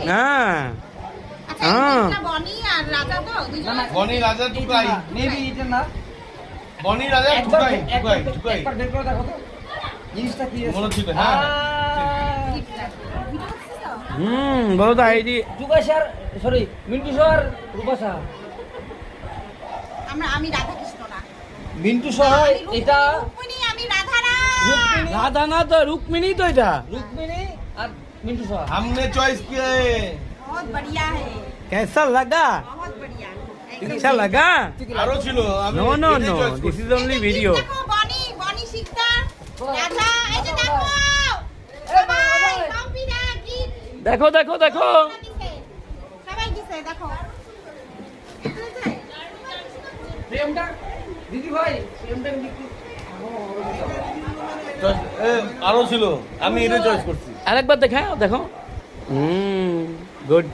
হ্যাঁ আচ্ছা এটা বনি আর রাজা তো দুজন বনি রাজা টুকাই মেবি এটা না বনি রাজা টুকাই টুকাই টুকাই একবার বের করে দেখো তো জিনিসটা কি আছে মনে ছিল হ্যাঁ বলো তো ID Tukai sir sorry Mintu sir Rupa sir আমি রাধা কৃষ্ণ না মিন্টু স্যার এটা রুক্মিণী আমি রাধা না রুক্মিণী রাধা না তো রুক্মিণী তো এটা রুক্মিণী আর মিন্টু স্যার हमने चॉइस किया है बहुत बढ़िया है कैसा लगा बहुत बढ़िया अच्छा लगा আরো ছিল আমি नो नो এটাই नो choice दिस করছি। इज ओनली वीडियो দেখো বনি বনি শিকদার রাধা এই যে দেখো সবাই কম্পিরা গীত देखो देखो देखो সবাই দিছে দেখো প্রেমটা দিদি ভাই প্রেমটা কিন্তু এ, আরো ছিল আমি এটা চয়েস করছি আরেকবার দেখাও দেখো গুড